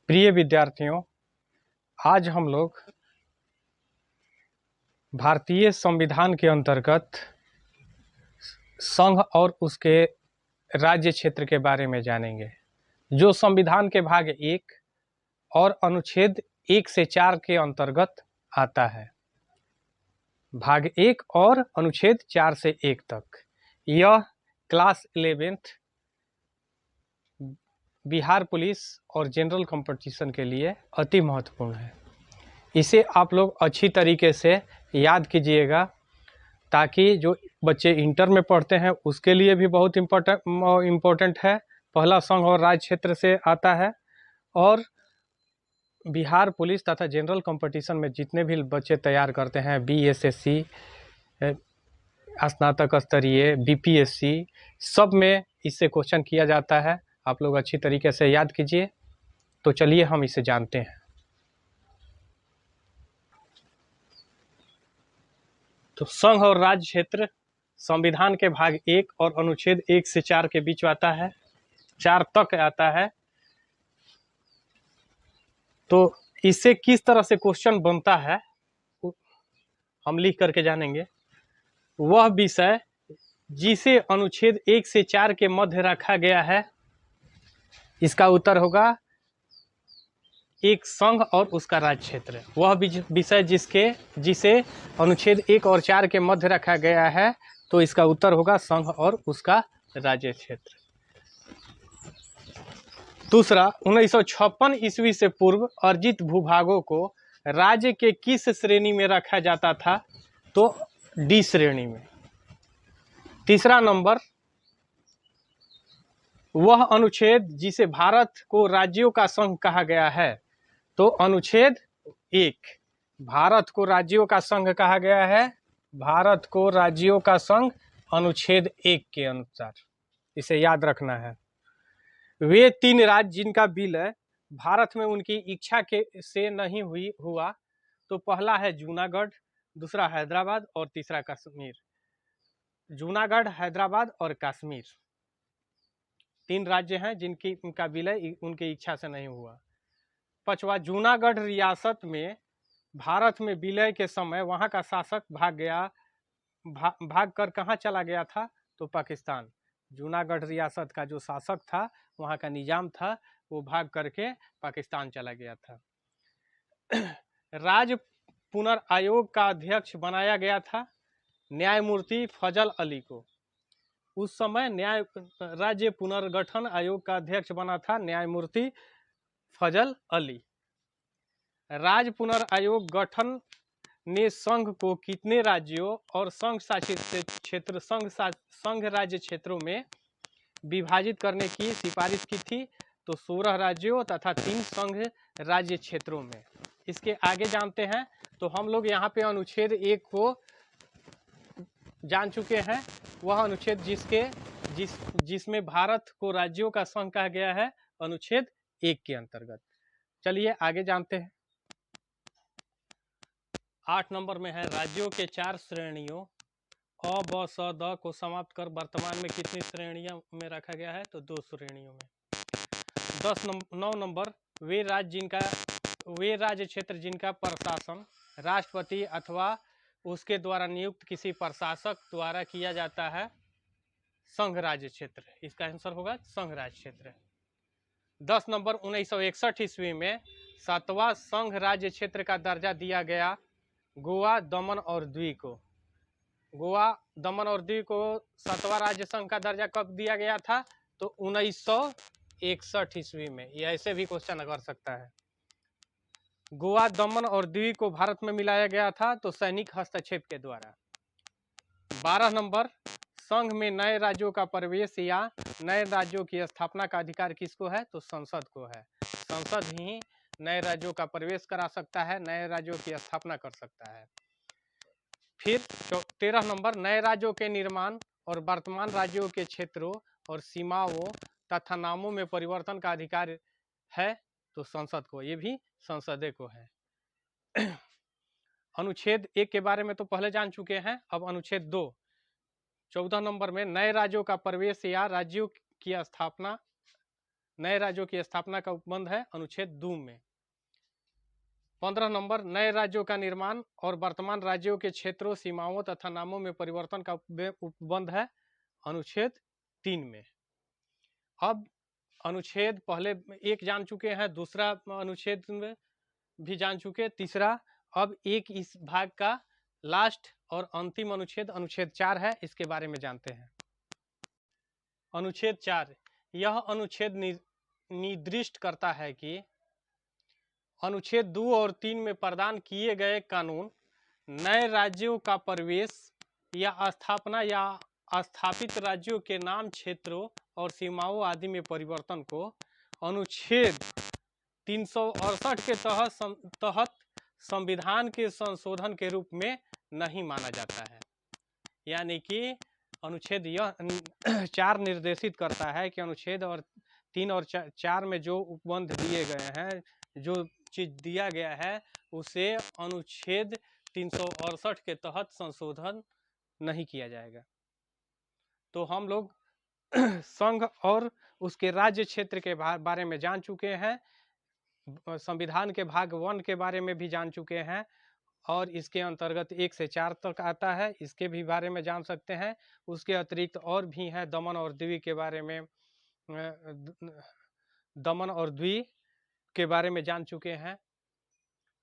प्रिय विद्यार्थियों, आज हम लोग भारतीय संविधान के अंतर्गत संघ और उसके राज्य क्षेत्र के बारे में जानेंगे, जो संविधान के भाग 1 और अनुच्छेद 1 से 4 के अंतर्गत आता है। भाग 1 और अनुच्छेद 4 से 1 तक। यह क्लास 11th बिहार पुलिस और जनरल कंपटीशन के लिए अति महत्वपूर्ण है। इसे आप लोग अच्छी तरीके से याद कीजिएगा, ताकि जो बच्चे इंटर में पढ़ते हैं उसके लिए भी बहुत इम्पोर्टेंट है। पहला संघ और राज्य क्षेत्र से आता है, और बिहार पुलिस तथा जनरल कंपटीशन में जितने भी बच्चे तैयार करते हैं, बीएसएससी, स्नातक स्तरीय, बीपीएससी, सब में इससे क्वेश्चन किया जाता है। आप लोग अच्छी तरीके से याद कीजिए। तो चलिए हम इसे जानते हैं। तो संघ और राज्य क्षेत्र संविधान के भाग 1 और अनुच्छेद 1 से 4 के बीच आता है, 4 तक आता है। तो इससे किस तरह से क्वेश्चन बनता है हम लिख करके जानेंगे। वह विषय जिसे अनुच्छेद 1 से 4 के मध्य रखा गया है, इसका उत्तर होगा एक संघ और उसका राज्य क्षेत्र। वह विषय जिसे अनुच्छेद 1 और 4 के मध्य रखा गया है, तो इसका उत्तर होगा संघ और उसका राज्य क्षेत्र। दूसरा, 1956 ईस्वी से पूर्व अर्जित भूभागों को राज्य के किस श्रेणी में रखा जाता था? तो डी श्रेणी में। तीसरा नंबर, वह अनुच्छेद जिसे भारत को राज्यों का संघ कहा गया है, तो अनुच्छेद 1। भारत को राज्यों का संघ कहा गया है, भारत को राज्यों का संघ अनुच्छेद 1 के अनुसार। इसे याद रखना है। वे 3 राज्य जिनका विलय भारत में उनकी इच्छा से नहीं हुआ, तो पहला है जूनागढ़, दूसरा हैदराबाद और तीसरा कश्मीर। जूनागढ़, हैदराबाद और कश्मीर 3 राज्य हैं जिनका विलय उनकी इच्छा से नहीं हुआ। पांचवा, जूनागढ़ रियासत में भारत में विलय के समय वहां का शासक भाग कर कहाँ चला गया था? तो पाकिस्तान। जूनागढ़ रियासत का जो शासक था, वहां का निजाम था, वो भाग करके पाकिस्तान चला गया था। राज्य पुनर्आयोग का अध्यक्ष बनाया गया था न्यायमूर्ति फजल अली को। उस समय राज्य पुनर्गठन आयोग का अध्यक्ष बना था न्यायमूर्ति फजल अली। राज्य पुनर्आयोग गठन ने संघ को कितने राज्यों और संघ शासित क्षेत्र संघ राज्य क्षेत्रों में विभाजित करने की सिफारिश की थी? तो 16 राज्यों तथा 3 संघ राज्य क्षेत्रों में। इसके आगे जानते हैं। तो हम लोग यहाँ पे अनुच्छेद 1 को जान चुके हैं। वह अनुच्छेद जिसमें भारत को राज्यों का संघ कहा गया है, अनुच्छेद 1 के अंतर्गत। चलिए आगे जानते हैं। 8 नंबर में है, राज्यों के 4 श्रेणियों अ, ब, स, द को समाप्त कर वर्तमान में कितनी श्रेणियों में रखा गया है? तो 2 श्रेणियों में। 9 नंबर, वे राज्य क्षेत्र जिनका प्रशासन राष्ट्रपति अथवा उसके द्वारा नियुक्त किसी प्रशासक द्वारा किया जाता है, संघ राज्य क्षेत्र। इसका आंसर होगा संघ राज्य क्षेत्र। 10 नंबर, 1961 ईस्वी में 7वां संघ राज्य क्षेत्र का दर्जा दिया गया गोवा, दमन और दीव को। गोवा, दमन और दीव को 7वां राज्य संघ का दर्जा कब दिया गया था? तो 1961 ईस्वी में। यह ऐसे भी क्वेश्चन कर सकता है। गोवा, दमन और दीव को भारत में मिलाया गया था, तो सैनिक हस्तक्षेप के द्वारा। 12 नंबर, संघ में नए राज्यों का प्रवेश या नए राज्यों की स्थापना का अधिकार किसको है? तो संसद को है। संसद ही नए राज्यों का प्रवेश करा सकता है, नए राज्यों की स्थापना कर सकता है। फिर 13 नंबर, नए राज्यों के निर्माण और वर्तमान राज्यों के क्षेत्रों और सीमाओं तथा नामों में परिवर्तन का अधिकार है, तो संसद को। ये भी संसद को है। अनुच्छेद 1 के बारे में तो पहले जान चुके हैं। अब अनुच्छेद 2, 14 नंबर में, नए राज्यों का प्रवेश या राज्यों की स्थापना नए राज्यों की स्थापना का उपबंध है अनुच्छेद 2 में। 15 नंबर, नए राज्यों का निर्माण और वर्तमान राज्यों के क्षेत्रों, सीमाओं तथा नामों में परिवर्तन का उपबंध है अनुच्छेद 3 में। अब अनुच्छेद पहले एक जान चुके हैं, दूसरा अनुच्छेद में भी जान चुके, तीसरा अब एक इस भाग का लास्ट और अंतिम अनुच्छेद अनुच्छेद 4 है, इसके बारे में जानते हैं। अनुच्छेद 4, यह अनुच्छेद निर्दिष्ट करता है कि अनुच्छेद 2 और 3 में प्रदान किए गए कानून नए राज्यों का प्रवेश या स्थापना या स्थापित राज्यों के नाम, क्षेत्रों और सीमाओं आदि में परिवर्तन को अनुच्छेद 368 के तहत संविधान के संशोधन के रूप में नहीं माना जाता है। यानी कि अनुच्छेद यह 4 निर्देशित करता है कि अनुच्छेद और 3 और 4 में जो उपबंध दिए गए हैं, जो चीज दिया गया है, उसे अनुच्छेद 368 के तहत संशोधन नहीं किया जाएगा। तो हम लोग संघ और उसके राज्य क्षेत्र के बारे में जान चुके हैं, संविधान के भाग 1 के बारे में भी जान चुके हैं, और इसके अंतर्गत 1 से 4 तक आता है, इसके भी बारे में जान सकते हैं। उसके अतिरिक्त और भी है, दमन और द्वीप के बारे में, दमन और द्वीप के बारे में जान चुके हैं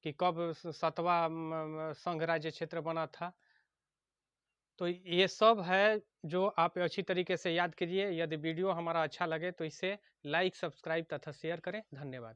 कि कब 7वां संघ राज्य क्षेत्र बना था। तो ये सब है जो आप अच्छी तरीके से याद कीजिए। यदि वीडियो हमारा अच्छा लगे तो इसे लाइक, सब्सक्राइब तथा शेयर करें। धन्यवाद।